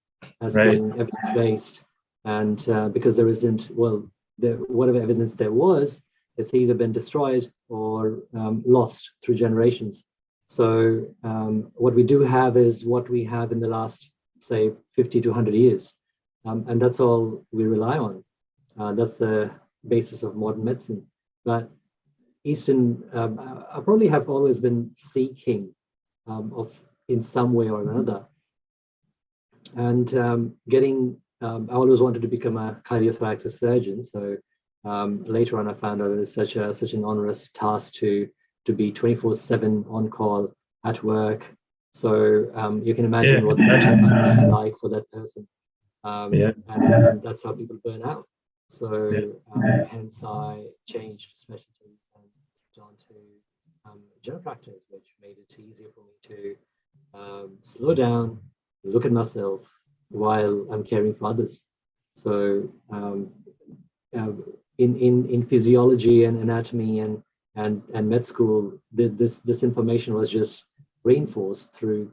S3: as being evidence-based. And because there isn't, whatever evidence there was, it's either been destroyed or lost through generations. So what we do have is what we have in the last, say, 50 to 100 years. And that's all we rely on. That's the basis of modern medicine. But Eastern, I probably have always been seeking in some way or another. And I always wanted to become a cardiothoracic surgeon. So later on, I found out it was such an onerous task to be 24/7 on call at work. So you can imagine what that is like for that person. And that's how people burn out. So hence I changed specialties and on to general practice, which made it easier for me to slow down, look at myself while I'm caring for others. So in physiology and anatomy and med school, this information was just reinforced through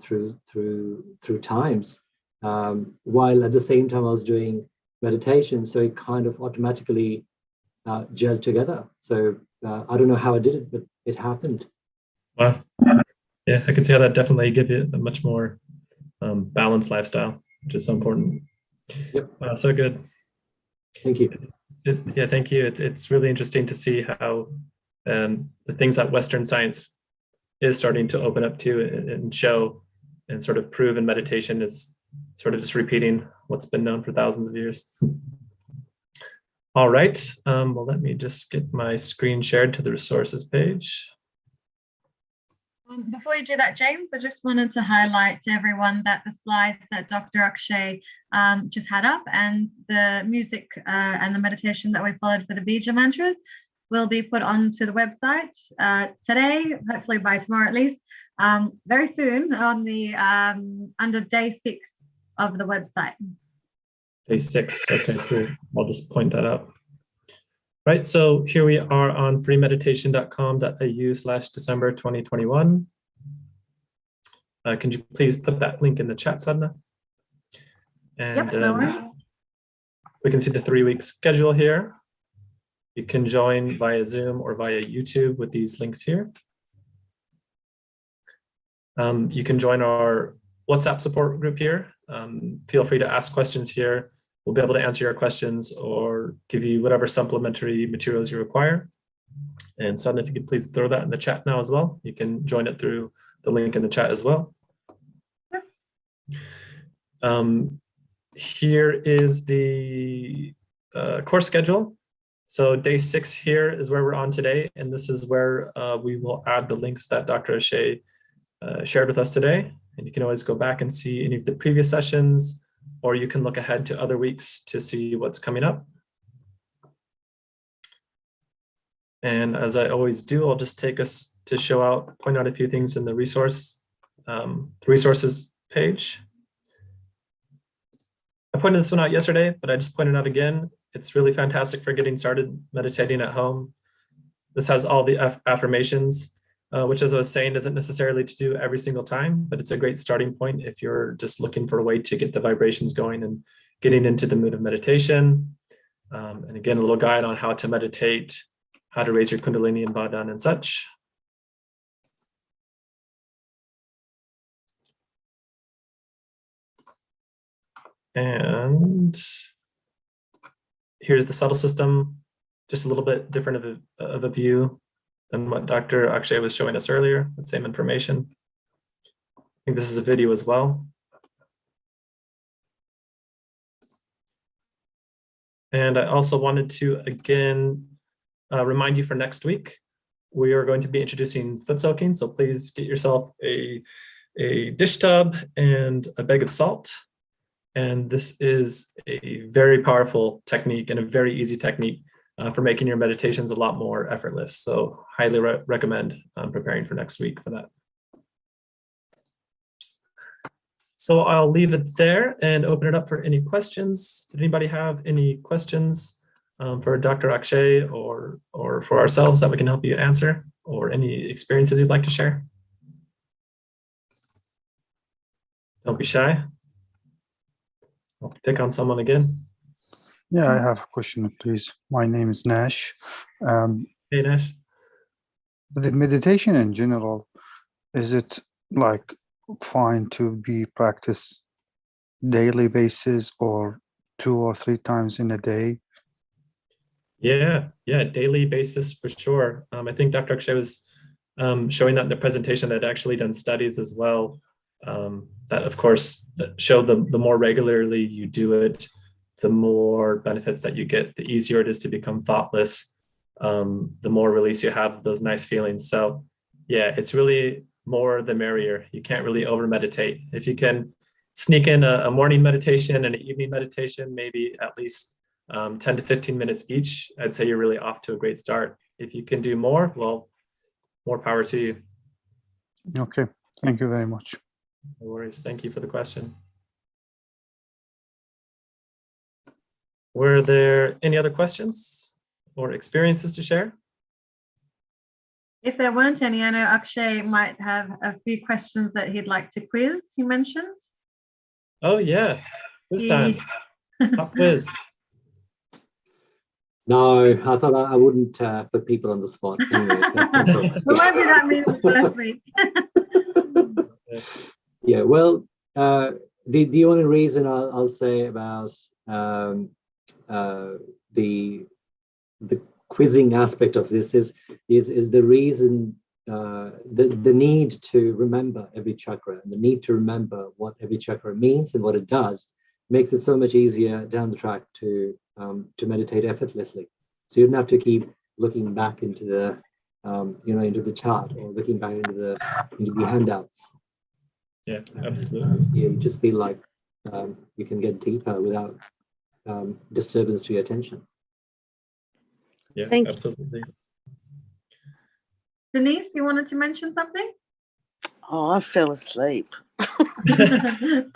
S3: times. While at the same time I was doing meditation, so it kind of automatically gelled together. So I don't know how I did it, but it happened.
S5: Wow. Yeah, I can see how that definitely gives you a much more balanced lifestyle, which is so important.
S3: Yep.
S5: Wow, so good.
S3: Thank you.
S5: Yeah, thank you. It's really interesting to see how the things that Western science is starting to open up to and show and sort of prove in meditation is sort of just repeating what's been known for thousands of years. All right. Well, let me just get my screen shared to the resources page.
S1: Before you do that, James, I just wanted to highlight to everyone that the slides that Dr. Akshay just had up and the music and the meditation that we followed for the Bija mantras will be put onto the website today, hopefully by tomorrow at least, very soon on the under day 6 of the website.
S5: Day 6. Okay, cool. I'll just point that out. Right, so here we are on freemeditation.com.au/December 2021. Can you please put that link in the chat, Sadhna? And
S1: yep, no worries.
S5: We can see the 3-week schedule here. You can join via Zoom or via YouTube with these links here. You can join our WhatsApp support group here. Feel free to ask questions here. We'll be able to answer your questions or give you whatever supplementary materials you require. And Sadhna, if you could please throw that in the chat now as well. You can join it through the link in the chat as well. Here is the course schedule. So day 6 here is where we're on today. And this is where we will add the links that Dr. Akshay shared with us today. And you can always go back and see any of the previous sessions, or you can look ahead to other weeks to see what's coming up. And as I always do, I'll just take us to point out a few things in the resources page. I pointed this one out yesterday, but I just pointed out again. It's really fantastic for getting started meditating at home. This has all the affirmations, which, as I was saying, isn't necessarily to do every single time, but it's a great starting point if you're just looking for a way to get the vibrations going and getting into the mood of meditation. And again, a little guide on how to meditate, how to raise your Kundalini and Badan and such. And here's the subtle system, just a little bit different of a view than what Dr. Akshay was showing us earlier, the same information. I think this is a video as well. And I also wanted to, again, remind you for next week, we are going to be introducing foot soaking. So please get yourself a dish tub and a bag of salt. And this is a very powerful technique and a very easy technique for making your meditations a lot more effortless. So highly recommend preparing for next week for that. So I'll leave it there and open it up for any questions. Did anybody have any questions for Dr. Akshay or for ourselves that we can help you answer, or any experiences you'd like to share? Don't be shy. I'll pick on someone again.
S6: Yeah, I have a question, please. My name is Nash.
S5: Hey, Nash.
S6: The meditation in general, is it like fine to be practiced daily basis or 2 or 3 times in a day?
S5: Yeah, daily basis for sure. I think Dr. Akshay was showing that in the presentation that actually done studies as well. That of course that show the more regularly you do it, the more benefits that you get, the easier it is to become thoughtless, the more release you have of those nice feelings. So yeah, it's really more the merrier. You can't really over meditate. If you can sneak in a morning meditation and an evening meditation, maybe at least 10 to 15 minutes each, I'd say you're really off to a great start. If you can do more, well, more power to you.
S6: Okay, thank you very much.
S5: No worries. Thank you for the question. Were there any other questions or experiences to share?
S1: If there weren't any, I know Akshay might have a few questions that he'd like to quiz, you mentioned.
S5: Oh yeah, quiz time. Pop quiz.
S3: No, I thought I wouldn't put people on the spot. Anyway,
S1: We won't do that maybe first week.
S3: Yeah, well, the only reason I'll say about the quizzing aspect of this is the reason, the need to remember every chakra, and the need to remember what every chakra means and what it does makes it so much easier down the track to meditate effortlessly. So you don't have to keep looking back into the into the chart, or looking back into the handouts.
S5: Yeah, absolutely.
S3: You just feel like you can get deeper without disturbance to your attention.
S5: Yeah,
S7: Thank you.
S5: absolutely.
S1: Denise, you wanted to mention something?
S7: Oh, I fell asleep.
S1: Extra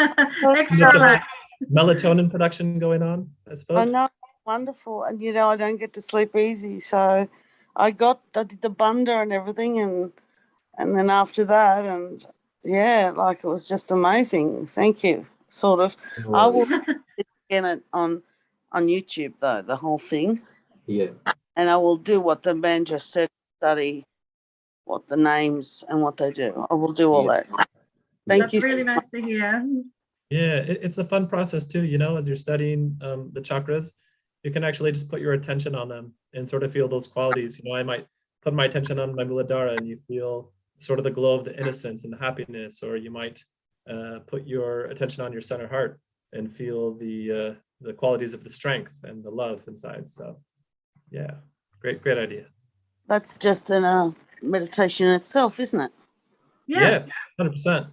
S1: relax.
S5: Melatonin production going on, I
S7: I
S5: suppose.
S7: know, wonderful. And I don't get to sleep easy. So I did the bunda and everything, and then after that, and yeah, like it was just amazing. Thank you. Sort of.
S3: No
S7: I will
S3: worries.
S7: get it on YouTube though, the whole thing.
S3: Yeah.
S7: And I will do what the man just said, study what the names and what they do. I will do all
S3: Yeah.
S7: that. Thank
S1: That's
S7: you.
S1: really nice to hear.
S5: Yeah, it's a fun process too, as you're studying the chakras, you can actually just put your attention on them and sort of feel those qualities. I might put my attention on my Muladhara and you feel sort of the glow of the innocence and the happiness, or you might put your attention on your center heart and feel the qualities of the strength and the love inside. So yeah, great idea.
S7: That's just a meditation in itself, isn't it?
S1: Yeah.
S5: 100%.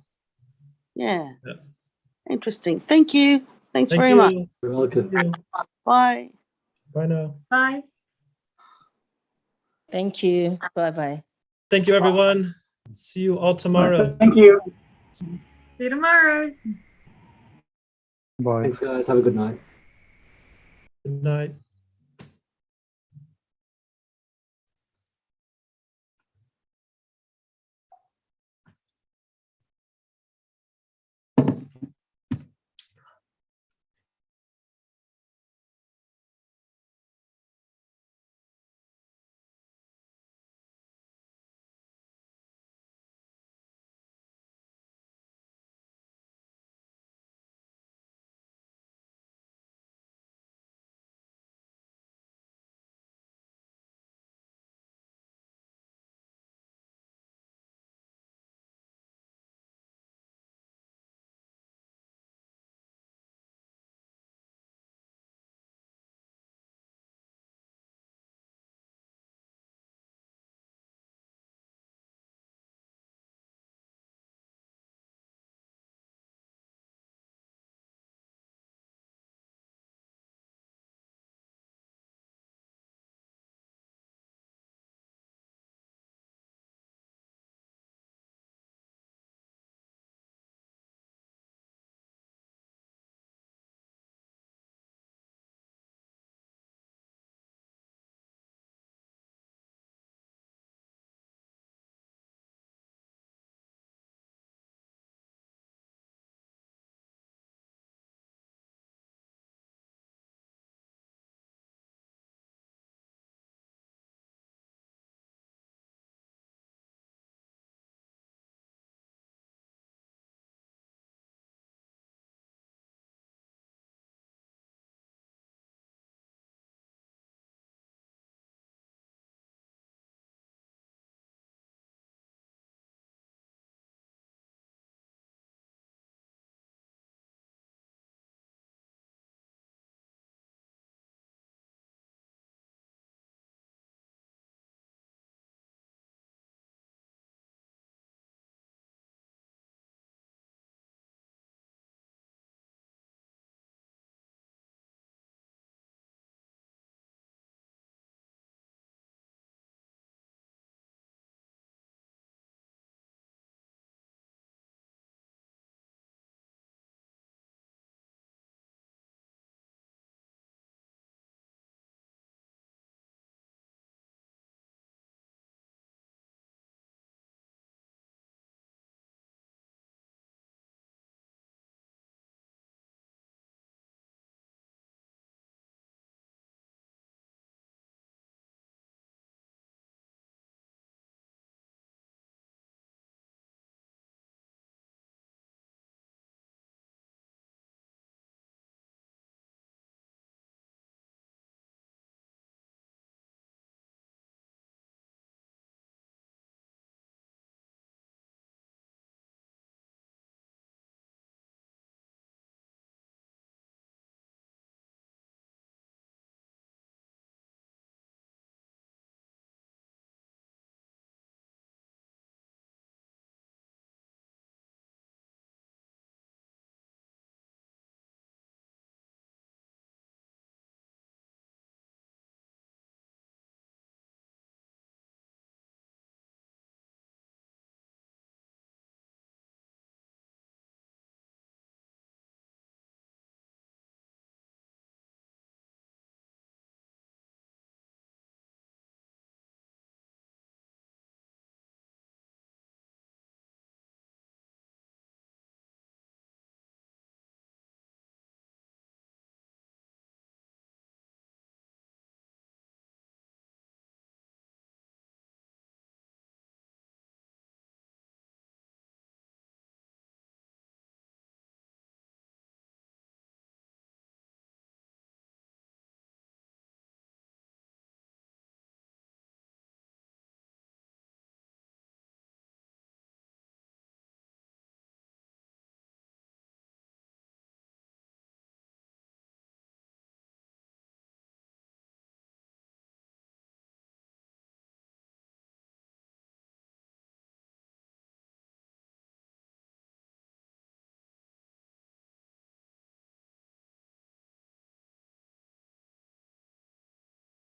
S7: Yeah.
S5: Yeah.
S7: Interesting. Thank you. Thanks
S5: Thank
S7: very
S5: you.
S7: much.
S3: You're welcome.
S5: Thank you.
S7: Bye.
S5: Bye now.
S1: Bye.
S8: Thank you. Bye-bye.
S5: Thank you, everyone. See you all tomorrow.
S6: Thank you.
S1: See you tomorrow.
S6: Bye.
S3: Thanks, guys. Have a good night.
S5: Good night.